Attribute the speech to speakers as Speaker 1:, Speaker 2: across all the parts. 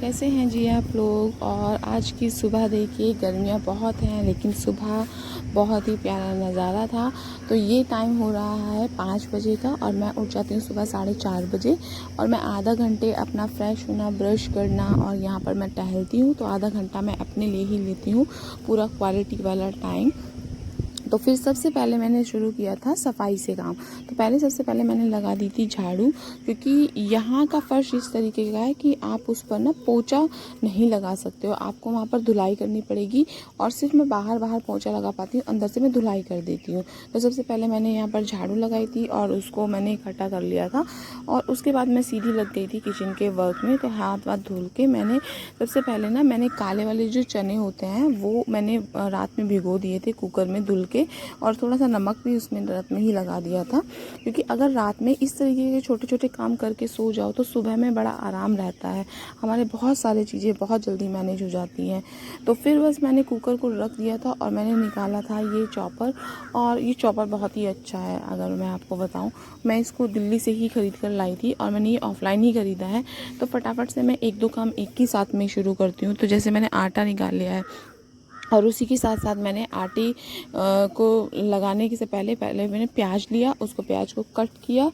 Speaker 1: कैसे हैं जी आप लोग। और आज की सुबह देखिए गर्मियाँ बहुत हैं लेकिन सुबह बहुत ही प्यारा नज़ारा था। तो ये टाइम हो रहा है 5 बजे का और मैं उठ जाती हूँ सुबह 4:30 बजे और मैं आधा घंटे अपना फ्रेश होना, ब्रश करना और यहाँ पर मैं टहलती हूँ। तो आधा घंटा मैं अपने लिए ही लेती हूँ, पूरा क्वालिटी वाला टाइम। तो फिर सबसे पहले मैंने शुरू किया था सफाई से काम। तो पहले सबसे पहले मैंने लगा दी थी झाड़ू, क्योंकि यहाँ का फ़र्श इस तरीके का है कि आप उस पर ना पोंछा नहीं लगा सकते हो, आपको वहाँ पर धुलाई करनी पड़ेगी। और सिर्फ मैं बाहर पोंछा लगा पाती हूँ, अंदर से मैं धुलाई कर देती हूँ। तो सबसे पहले मैंने यहाँ पर झाड़ू लगाई थी और उसको मैंने इकट्ठा कर लिया था। और उसके बाद मैं सीधी लग गई थी किचन के वर्क में। तो हाथ धुल के मैंने सबसे पहले ना मैंने काले वाले जो चने होते हैं वो मैंने रात में भिगो दिए थे कुकर में धुल के, और थोड़ा सा नमक भी उसमें रात में ही लगा दिया था। क्योंकि अगर रात में इस तरीके के छोटे छोटे काम करके सो जाओ तो सुबह में बड़ा आराम रहता है, हमारे बहुत सारी चीज़ें बहुत जल्दी मैनेज हो जाती हैं। तो फिर बस मैंने कुकर को रख दिया था और मैंने निकाला था ये चॉपर। और ये चॉपर बहुत ही अच्छा है, अगर मैं आपको बताऊं, मैं इसको दिल्ली से ही खरीद कर लाई थी और मैंने ये ऑफलाइन ही खरीदा है। तो फटाफट से मैं एक दो काम एक ही साथ में शुरू करती हूँ। तो जैसे मैंने आटा निकाल लिया है और उसी के साथ साथ मैंने आटे को लगाने के से पहले मैंने प्याज लिया, उसको प्याज को कट किया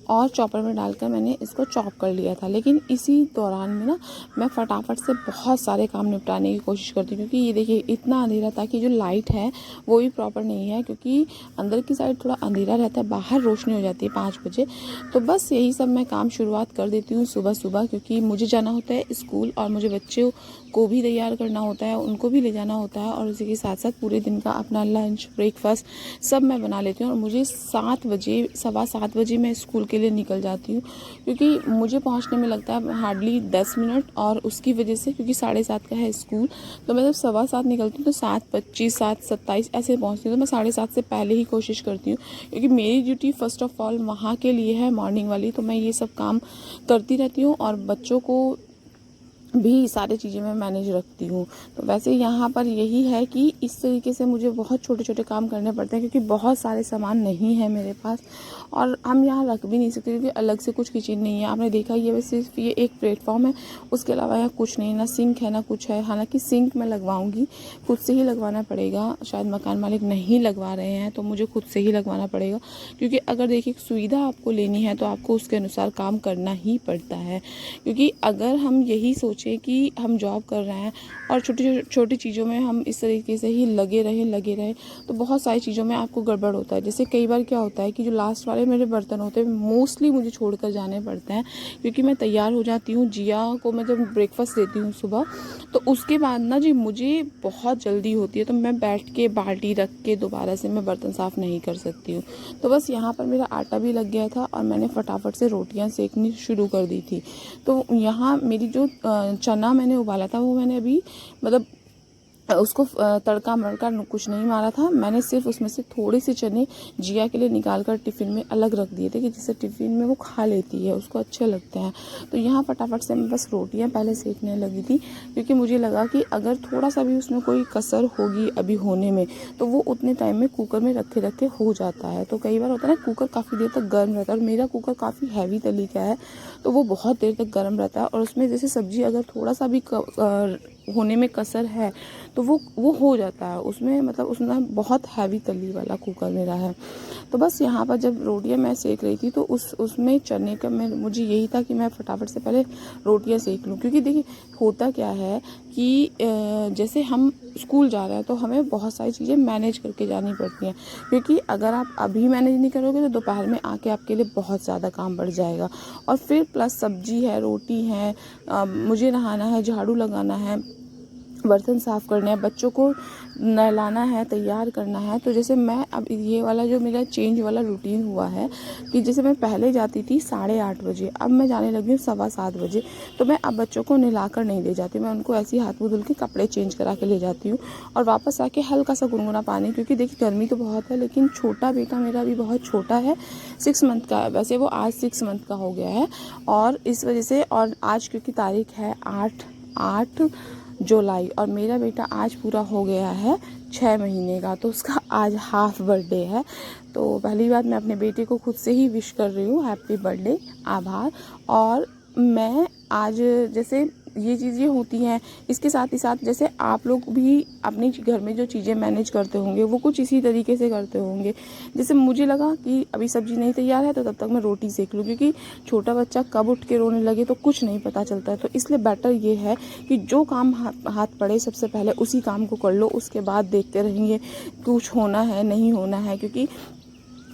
Speaker 1: और चॉपर में डालकर मैंने इसको चॉप कर लिया था। लेकिन इसी दौरान में ना मैं फटाफट से बहुत सारे काम निपटाने की कोशिश करती हूँ, क्योंकि ये देखिए इतना अंधेरा था कि जो लाइट है वो भी प्रॉपर नहीं है, क्योंकि अंदर की साइड थोड़ा अंधेरा रहता है, बाहर रोशनी हो जाती है 5 बजे। तो बस यही सब मैं काम शुरुआत कर देती हूँ सुबह सुबह, क्योंकि मुझे जाना होता है स्कूल और मुझे बच्चों को भी तैयार करना होता है, उनको भी ले जाना होता है। और उसी के साथ साथ पूरे दिन का अपना लंच, ब्रेकफास्ट सब मैं बना लेती हूँ। और मुझे 7 बजे, 7:15 बजे मैं स्कूल के लिए निकल जाती हूँ, क्योंकि मुझे पहुँचने में लगता है हार्डली 10 मिनट। और उसकी वजह से क्योंकि 7:30 का है स्कूल, तो मैं जब 7:15 निकलती हूँ तो 7:25, 7:27 ऐसे पहुँचती हूँ। तो मैं 7:30 से पहले ही कोशिश करती हूँ, क्योंकि मेरी ड्यूटी फर्स्ट ऑफ ऑल वहाँ के लिए है, मॉर्निंग वाली। तो मैं ये सब काम करती रहती हूँ और बच्चों को भी सारी चीज़ें मैं मैनेज रखती हूँ। तो वैसे यहाँ पर यही है कि इस तरीके से मुझे बहुत छोटे छोटे काम करने पड़ते हैं, क्योंकि बहुत सारे सामान नहीं है मेरे पास और हम यहाँ रख भी नहीं सकते, क्योंकि अलग से कुछ किचन नहीं है। आपने देखा ये सिर्फ ये एक प्लेटफॉर्म है, उसके अलावा यहाँ कुछ नहीं, ना सिंक है ना कुछ है। हालांकि सिंक मैं लगवाऊंगी, खुद से ही लगवाना पड़ेगा, शायद मकान मालिक नहीं लगवा रहे हैं तो मुझे खुद से ही लगवाना पड़ेगा। क्योंकि अगर देखिए सुविधा आपको लेनी है तो आपको उसके अनुसार काम करना ही पड़ता है। क्योंकि अगर हम यही सोचें कि हम जॉब कर रहे हैं और छोटी छोटी चीज़ों में हम इस तरीके से ही लगे रहे तो बहुत सारी चीज़ों में आपको गड़बड़ होता है। जैसे कई बार क्या होता है कि जो लास्ट वाले मेरे बर्तन होते हैं मोस्टली मुझे छोड़कर जाने पड़ते हैं, क्योंकि मैं तैयार हो जाती हूँ। जिया को मैं जब ब्रेकफास्ट देती हूँ सुबह, तो उसके बाद ना जी मुझे बहुत जल्दी होती है, तो मैं बैठ के बाल्टी रख के दोबारा से मैं बर्तन साफ़ नहीं कर सकती हूँ। तो बस यहाँ पर मेरा आटा भी लग गया था और मैंने फटाफट से रोटियाँ सेकनी शुरू कर दी थी। तो यहाँ मेरी जो चना मैंने उबाला था वो मैंने अभी मतलब उसको तड़का मड़का कुछ नहीं मारा था। मैंने सिर्फ उसमें से थोड़े से चने जिया के लिए निकाल कर टिफ़िन में अलग रख दिए थे, कि जिससे टिफ़िन में वो खा लेती है, उसको अच्छे लगते हैं। तो यहाँ फटाफट से मैं बस रोटियां पहले सेकने लगी थी, क्योंकि मुझे लगा कि अगर थोड़ा सा भी उसमें कोई कसर होगी अभी होने में तो वो उतने टाइम में कुकर में रखे रखे हो जाता है। तो कई बार होता है ना कुकर काफ़ी देर तक गर्म रहता है, और मेरा कुकर काफ़ी हैवी तली का है तो वो बहुत देर तक गर्म रहता है। और उसमें जैसे सब्ज़ी अगर थोड़ा सा भी होने में कसर है तो वो हो जाता है उसमें, मतलब उसमें बहुत हैवी तली वाला कुकर मेरा है। तो बस यहाँ पर जब रोटियां मैं सेक रही थी तो उसमें चने का मुझे यही था कि मैं फटाफट से पहले रोटियां सेक लूँ। क्योंकि देखिए होता क्या है कि जैसे हम स्कूल जा रहे हैं तो हमें बहुत सारी चीज़ें मैनेज करके जानी पड़ती हैं, क्योंकि अगर आप अभी मैनेज नहीं करोगे तो दोपहर में आके आपके लिए बहुत ज़्यादा काम बढ़ जाएगा। और फिर प्लस सब्जी है, रोटी है, मुझे नहाना है, झाड़ू लगाना है, बर्तन साफ़ करने हैं, बच्चों को नहलाना है, तैयार करना है। तो जैसे मैं अब ये वाला जो मेरा चेंज वाला रूटीन हुआ है कि जैसे मैं पहले जाती थी 8:30 बजे, अब मैं जाने लगी हूँ 7:15 बजे। तो मैं अब बच्चों को नहला कर नहीं ले जाती, मैं उनको ऐसे ही हाथ मुँह धुल के कपड़े चेंज करा के ले जाती हूँ और वापस आके हल्का सा गुनगुना पानी, क्योंकि देखिए गर्मी तो बहुत है लेकिन छोटा बेटा मेरा भी बहुत छोटा है, 6 मंथ का है। वैसे वो आज 6 मंथ का हो गया है और इस वजह से, और आज क्योंकि तारीख है 8 जुलाई और मेरा बेटा आज पूरा हो गया है 6 महीने का, तो उसका आज हाफ बर्थडे है। तो पहली बात मैं अपने बेटे को खुद से ही विश कर रही हूँ, हैप्पी बर्थडे, आभार। और मैं आज जैसे ये चीज़ें होती हैं। इसके साथ ही साथ जैसे आप लोग भी अपने घर में जो चीज़ें मैनेज करते होंगे वो कुछ इसी तरीके से करते होंगे। जैसे मुझे लगा कि अभी सब्ज़ी नहीं तैयार है तो तब तक मैं रोटी सेक लूँ, क्योंकि छोटा बच्चा कब उठ के रोने लगे तो कुछ नहीं पता चलता है। तो इसलिए बेटर ये है कि जो काम हाथ पड़े सबसे पहले उसी काम को कर लो, उसके बाद देखते रहेंगे कुछ होना है नहीं होना है। क्योंकि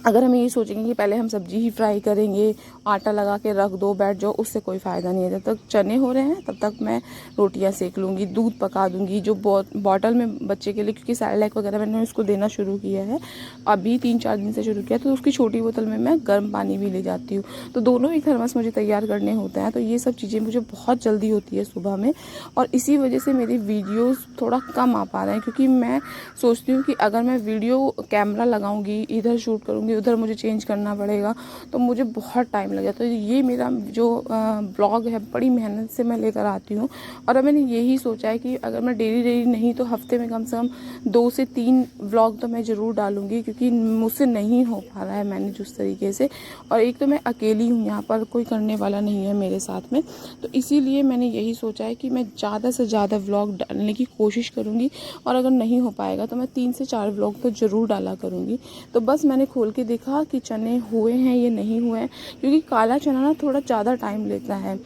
Speaker 1: अगर हम ये सोचेंगे कि पहले हम सब्ज़ी ही फ्राई करेंगे, आटा लगा के रख दो बैठ जाओ, उससे कोई फ़ायदा नहीं है। जब तक चने हो रहे हैं तब तक मैं रोटियां सेक लूँगी, दूध पका दूँगी जो बॉटल में बच्चे के लिए, क्योंकि सैरेलैक वगैरह मैंने उसको देना शुरू किया है अभी 3-4 दिन से शुरू किया, तो उसकी छोटी बोतल में मैं गर्म पानी भी ले जाती हूँ। तो दोनों ही थर्मस मुझे तैयार करने होते हैं। तो ये सब चीज़ें मुझे बहुत जल्दी होती है सुबह में, और इसी वजह से मेरी वीडियोज़ थोड़ा कम आ पा रहे हैं। क्योंकि मैं सोचती हूँ कि अगर मैं वीडियो कैमरा लगाऊँगी, इधर शूट करूँगी, उधर मुझे चेंज करना पड़ेगा, तो मुझे बहुत टाइम लग जाता है। तो ये मेरा जो ब्लॉग है बड़ी मेहनत से मैं लेकर आती हूँ, और अब मैंने यही सोचा है कि अगर मैं डेली नहीं तो हफ्ते में कम से कम 2 से 3 व्लॉग तो मैं ज़रूर डालूँगी, क्योंकि मुझसे नहीं हो पा रहा है मैनेज उस तरीके से। और एक तो मैं अकेली हूँ, यहाँ पर कोई करने वाला नहीं है मेरे साथ में, तो इसीलिए मैंने यही सोचा है कि मैं ज़्यादा से ज़्यादा व्लॉग डालने की कोशिश करूँगी, और अगर नहीं हो पाएगा तो मैं 3 से 4 व्लॉग तो ज़रूर डाला करूँगी। तो बस मैंने खोल के देखा कि चने हुए हैं ये नहीं हुए हैं, क्योंकि काला चना ना थोड़ा ज़्यादा टाइम लेता है।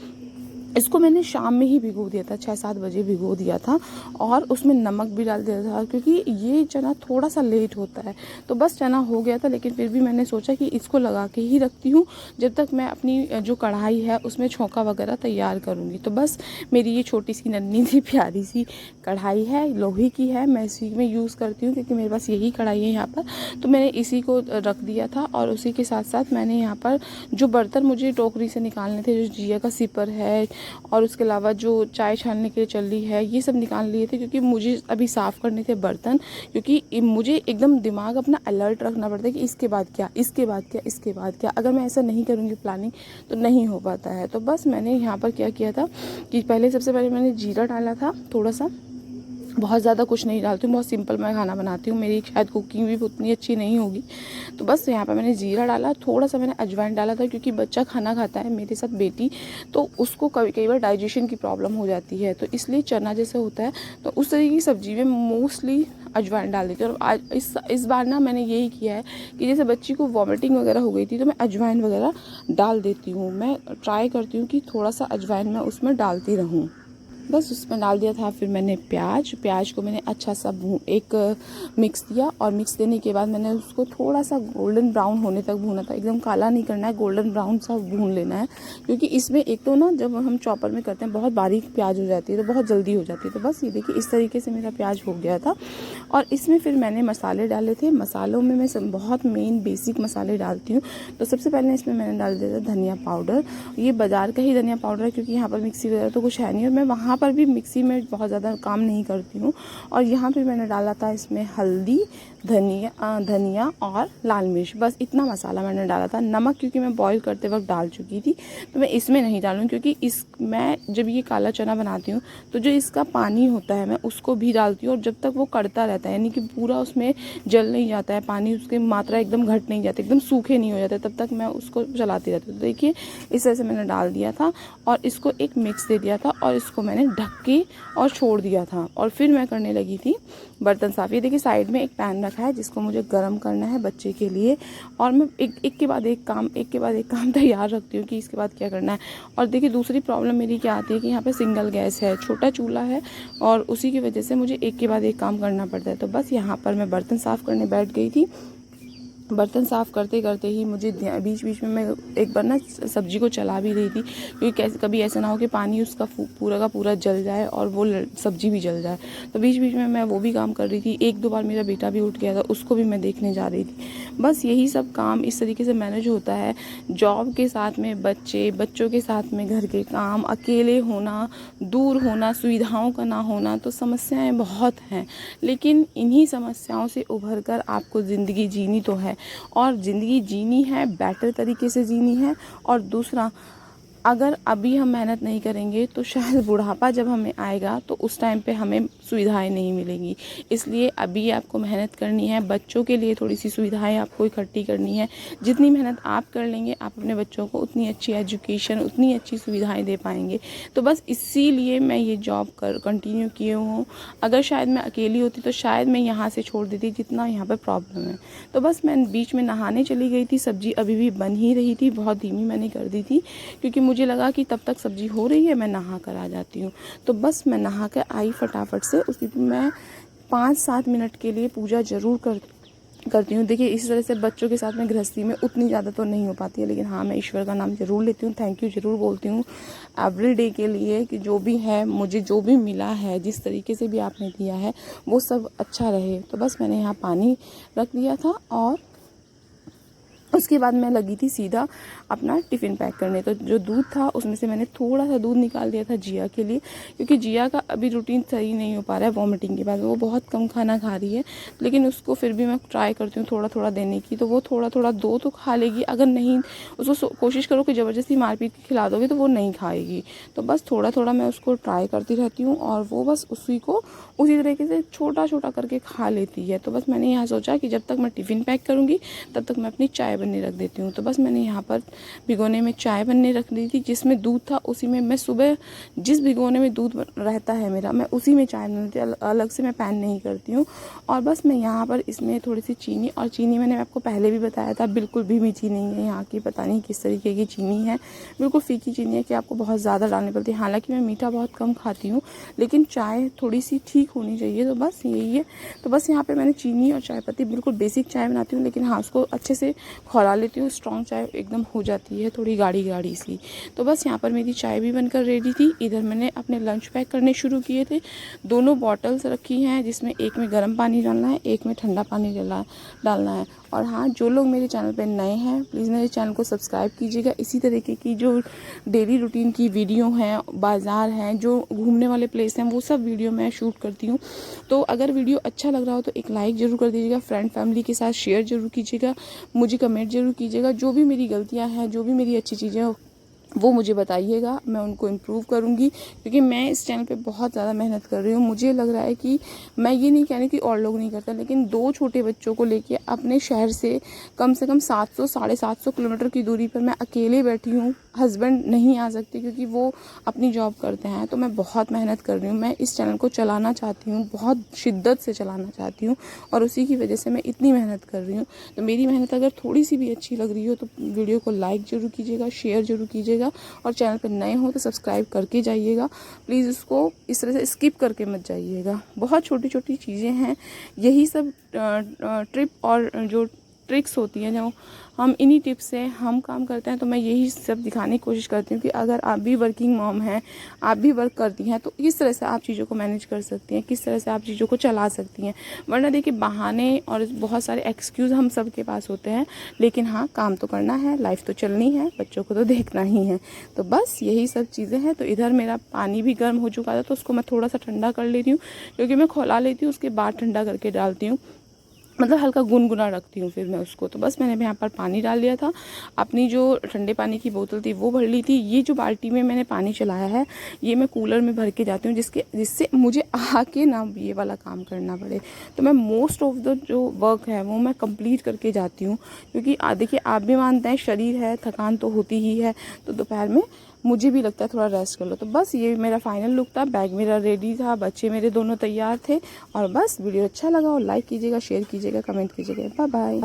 Speaker 1: इसको मैंने शाम में ही भिगो दिया था, 6-7 बजे भिगो दिया था, और उसमें नमक भी डाल दिया था, क्योंकि ये चना थोड़ा सा लेट होता है। तो बस चना हो गया था, लेकिन फिर भी मैंने सोचा कि इसको लगा के ही रखती हूँ जब तक मैं अपनी जो कढ़ाई है उसमें छोंका वगैरह तैयार करूँगी। तो बस मेरी ये छोटी सी नन्ही सी प्यारी सी कढ़ाई है, लोहे की है, मैं इसी में यूज़ करती हूँ क्योंकि मेरे पास यही कढ़ाई है यहाँ पर। तो मैंने इसी को रख दिया था, और उसी के साथ साथ मैंने यहाँ पर जो बर्तन मुझे टोकरी से निकालने थे, जो जिया का सिपर है और उसके अलावा जो चाय छानने के लिए चल्ली है, ये सब निकाल लिए थे, क्योंकि मुझे अभी साफ़ करने थे बर्तन। क्योंकि मुझे एकदम दिमाग अपना अलर्ट रखना पड़ता है कि इसके बाद क्या, इसके बाद क्या, इसके बाद क्या। अगर मैं ऐसा नहीं करूँगी प्लानिंग तो नहीं हो पाता है। तो बस मैंने यहाँ पर क्या किया था कि सबसे पहले मैंने जीरा डाला था थोड़ा सा, बहुत ज़्यादा कुछ नहीं डालती हूँ, बहुत सिंपल मैं खाना बनाती हूँ, मेरी शायद कुकिंग भी उतनी अच्छी नहीं होगी। तो बस यहाँ पर मैंने जीरा डाला, थोड़ा सा मैंने अजवाइन डाला था, क्योंकि बच्चा खाना खाता है मेरे साथ बेटी, तो उसको कई बार डाइजेशन की प्रॉब्लम हो जाती है। तो इसलिए चना जैसे होता है तो उस तरीके की सब्जी में मोस्टली अजवाइन डाल देती हूँ। और आज इस बार ना मैंने यही किया है कि जैसे बच्ची को वॉमिटिंग वगैरह हो गई थी तो मैं अजवाइन वगैरह डाल देती हूँ। मैं ट्राई करती हूँ कि थोड़ा सा अजवाइन मैं उसमें डालती रहूँ। बस उसमें डाल दिया था। फिर मैंने प्याज को मैंने अच्छा सा एक मिक्स दिया, और मिक्स देने के बाद मैंने उसको थोड़ा सा गोल्डन ब्राउन होने तक भूना था। एकदम काला नहीं करना है, गोल्डन ब्राउन सा भून लेना है, क्योंकि इसमें एक तो ना जब हम चॉपर में करते हैं बहुत बारीक प्याज हो जाती है, तो बहुत जल्दी हो जाती है। तो बस ये देखिए इस तरीके से मेरा प्याज हो गया था। और इसमें फिर मैंने मसाले डाले थे। मसालों में मैं बहुत मेन बेसिक मसाले डालती हूँ। तो सबसे पहले इसमें मैंने डाल दिया था धनिया पाउडर। ये बाज़ार का ही धनिया पाउडर है, क्योंकि यहाँ पर मिक्सी वगैरह तो कुछ है नहीं, और मैं वहाँ पर भी मिक्सी में बहुत ज़्यादा काम नहीं करती हूँ। और यहाँ पे मैंने डाला था इसमें हल्दी, धनिया और लाल मिर्च, बस इतना मसाला मैंने डाला था। नमक क्योंकि मैं बॉईल करते वक्त डाल चुकी थी तो मैं इसमें नहीं डालूँ, क्योंकि मैं जब ये काला चना बनाती हूँ तो जो इसका पानी होता है मैं उसको भी डालती हूँ, और जब तक वो कड़ता रहता है, यानी कि पूरा उसमें जल नहीं जाता है पानी, उसकी मात्रा एकदम घट नहीं जाती, एकदम सूखे नहीं हो जाते, तब तक मैं उसको चलाती रहती हूँ। तो देखिए इस तरह से मैंने डाल दिया था, और इसको एक मिक्स दे दिया था, और इसको मैंने ढक के और छोड़ दिया था। और फिर मैं करने लगी थी बर्तन साफ़। ये देखिए साइड में एक पैन रखा है जिसको मुझे गर्म करना है बच्चे के लिए, और मैं एक के बाद एक काम तैयार रखती हूँ कि इसके बाद क्या करना है। और देखिए दूसरी प्रॉब्लम मेरी क्या आती है कि यहाँ पे सिंगल गैस है, छोटा चूल्हा है, और उसी की वजह से मुझे एक के बाद एक काम करना पड़ता है। तो बस यहाँ पर मैं बर्तन साफ़ करने बैठ गई थी। बर्तन साफ़ करते करते ही मुझे बीच बीच में मैं एक बार ना सब्ज़ी को चला भी रही थी, क्योंकि कभी ऐसा ना हो कि पानी उसका पूरा का पूरा जल जाए और वो सब्ज़ी भी जल जाए। तो बीच बीच में मैं वो भी काम कर रही थी। 1-2 बार मेरा बेटा भी उठ गया था, उसको भी मैं देखने जा रही थी। बस यही सब काम इस तरीके से मैनेज होता है। जॉब के साथ में बच्चों के साथ में घर के काम, अकेले होना, दूर होना, सुविधाओं का ना होना, तो समस्याएँ बहुत हैं। लेकिन इन्हीं समस्याओं से उभर कर आपको ज़िंदगी जीनी तो है, और ज़िंदगी जीनी है बेटर तरीके से जीनी है। और दूसरा, अगर अभी हम मेहनत नहीं करेंगे तो शायद बुढ़ापा जब हमें आएगा तो उस टाइम पे हमें सुविधाएं नहीं मिलेंगी। इसलिए अभी आपको मेहनत करनी है, बच्चों के लिए थोड़ी सी सुविधाएं आपको इकट्ठी करनी है। जितनी मेहनत आप कर लेंगे आप अपने बच्चों को उतनी अच्छी एजुकेशन, उतनी अच्छी सुविधाएं दे पाएंगे। तो बस इसीलिए मैं ये जॉब कंटिन्यू किए हूँ। अगर शायद मैं अकेली होती तो शायद मैं यहाँ से छोड़ देती, जितना यहाँ पर प्रॉब्लम है। तो बस मैं बीच में नहाने चली गई थी, सब्जी अभी भी बन ही रही थी, बहुत धीमी मैंने कर दी थी क्योंकि मुझे लगा कि तब तक सब्जी हो रही है, मैं नहा कर आ जाती हूँ। तो बस मैं नहा कर आई फटाफट से। उसी दिन मैं 5-7 मिनट के लिए पूजा ज़रूर करती हूँ। देखिए इस तरह से बच्चों के साथ में गृहस्थी में उतनी ज़्यादा तो नहीं हो पाती है, लेकिन हाँ मैं ईश्वर का नाम ज़रूर लेती हूँ, थैंक यू ज़रूर बोलती हूँ एवरी डे के लिए कि जो भी है, मुझे जो भी मिला है, जिस तरीके से भी आपने दिया है वो सब अच्छा रहे। तो बस मैंने यहाँ पानी रख दिया था और उसके बाद मैं लगी थी सीधा अपना टिफ़िन पैक करने। तो जो दूध था उसमें से मैंने थोड़ा सा दूध निकाल दिया था जिया के लिए, क्योंकि जिया का अभी रूटीन सही नहीं हो पा रहा है वॉमिटिंग के बाद, वो बहुत कम खाना खा रही है, लेकिन उसको फिर भी मैं ट्राई करती हूँ थोड़ा थोड़ा देने की। तो वो थोड़ा थोड़ा दो तो खा लेगी, अगर नहीं उसको कोशिश करो कि ज़बरदस्ती मारपीट के खिला दोगे तो वो नहीं खाएगी। तो बस थोड़ा थोड़ा मैं उसको ट्राई करती रहती हूँ और वो बस उसी तरीके से छोटा छोटा करके खा लेती है। तो बस मैंने यहाँ सोचा कि जब तक मैं टिफ़िन पैक करूँगी तब तक मैं अपनी चाय बनने रख देती हूँ। तो बस मैंने यहाँ पर भिगोने में चाय बनने रख दी थी, जिसमें दूध था उसी में मैं सुबह जिस भिगोने में दूध रहता है मेरा, मैं उसी में चाय बनाती हूँ, अलग से मैं पैन नहीं करती हूँ। और बस मैं यहाँ पर इसमें थोड़ी सी चीनी, और चीनी मैंने आपको पहले भी बताया था बिल्कुल भी मीठी नहीं है यहाँ की, पता नहीं किस तरीके की चीनी है, बिल्कुल फीकी चीनी है कि आपको बहुत ज़्यादा डालनी पड़ती है। हालांकि मैं मीठा बहुत कम खाती हूँ, लेकिन चाय थोड़ी सी ठीक होनी चाहिए। तो बस यही है। तो बस यहाँ पे मैंने चीनी और चाय पत्ती, बिल्कुल बेसिक चाय बनाती हूँ, लेकिन हाँ उसको अच्छे से खौला लेती हूँ, स्ट्रॉन्ग चाय एकदम हो जाती है, थोड़ी गाढ़ी गाढ़ी सी। तो बस यहाँ पर मेरी चाय भी बनकर रेडी थी। इधर मैंने अपने लंच पैक करने शुरू किए थे। दोनों बॉटल्स रखी हैं, जिसमें एक में गर्म पानी डालना है, एक में ठंडा पानी डालना है। और हाँ, जो लोग मेरे चैनल पर नए हैं प्लीज़ मेरे चैनल को सब्सक्राइब कीजिएगा। इसी तरीके की जो डेली रूटीन की वीडियो हैं, बाज़ार हैं, जो घूमने वाले प्लेस हैं, वो सब वीडियो मैं शूट करती हूँ। तो अगर वीडियो अच्छा लग रहा हो तो एक लाइक ज़रूर कर दीजिएगा, फ्रेंड फैमिली के साथ शेयर ज़रूर कीजिएगा, मुझे कमेंट ज़रूर कीजिएगा। जो भी मेरी गलतियाँ हैं, जो भी मेरी अच्छी चीज़ें वो मुझे बताइएगा, मैं उनको इम्प्रूव करूँगी, क्योंकि मैं इस चैनल पे बहुत ज़्यादा मेहनत कर रही हूँ। मुझे लग रहा है कि मैं ये नहीं कह रही कि और लोग नहीं करते, लेकिन 2 छोटे बच्चों को लेके अपने शहर से कम 700 750 किलोमीटर की दूरी पर मैं अकेले बैठी हूँ। हस्बैंड नहीं आ सकते क्योंकि वो अपनी जॉब करते हैं। तो मैं बहुत मेहनत कर रही हूँ, मैं इस चैनल को चलाना चाहती हूँ, बहुत शिद्दत से चलाना चाहती हूँ, और उसी की वजह से मैं इतनी मेहनत कर रही हूँ। तो मेरी मेहनत अगर थोड़ी सी भी अच्छी लग रही हो तो वीडियो को लाइक ज़रूर कीजिएगा, शेयर ज़रूर कीजिएगा, और चैनल पर नए हो तो सब्सक्राइब करके जाइएगा प्लीज़। इसको इस तरह से स्किप करके मत जाइएगा। बहुत छोटी छोटी चीज़ें हैं, यही सब ट्रिप और जो ट्रिक्स होती हैं, जो हम इन्हीं टिप्स से हम काम करते हैं। तो मैं यही सब दिखाने की कोशिश करती हूँ कि अगर आप भी वर्किंग मॉम हैं, आप भी वर्क करती हैं, तो किस तरह से आप चीज़ों को मैनेज कर सकती हैं, किस तरह से आप चीज़ों को चला सकती हैं। वरना देखिए बहाने और बहुत सारे एक्सक्यूज़ हम सब के पास होते हैं, लेकिन हाँ काम तो करना है, लाइफ तो चलनी है, बच्चों को तो देखना ही है। तो बस यही सब चीज़ें हैं। तो इधर मेरा पानी भी गर्म हो चुका था, तो उसको मैं थोड़ा सा ठंडा कर लेती हूँ, क्योंकि मैं खौला लेती हूँ उसके बाद ठंडा करके डालती हूँ, मतलब हल्का गुनगुना रखती हूँ फिर मैं उसको। तो बस मैंने यहाँ पर पानी डाल दिया था, अपनी जो ठंडे पानी की बोतल थी वो भर ली थी। ये जो बाल्टी में मैंने पानी चलाया है ये मैं कूलर में भर के जाती हूँ, जिससे मुझे आके ना ये वाला काम करना पड़े। तो मैं मोस्ट ऑफ द जो वर्क है वो मैं कंप्लीट करके जाती हूँ, क्योंकि देखिए आप भी मानते हैं शरीर है, थकान तो होती ही है। तो दोपहर में मुझे भी लगता है थोड़ा रेस्ट कर लो। तो बस ये मेरा फाइनल लुक था, बैग मेरा रेडी था, बच्चे मेरे दोनों तैयार थे। और बस वीडियो अच्छा लगा और लाइक कीजिएगा, शेयर कीजिएगा, कमेंट कीजिएगा। Bye bye.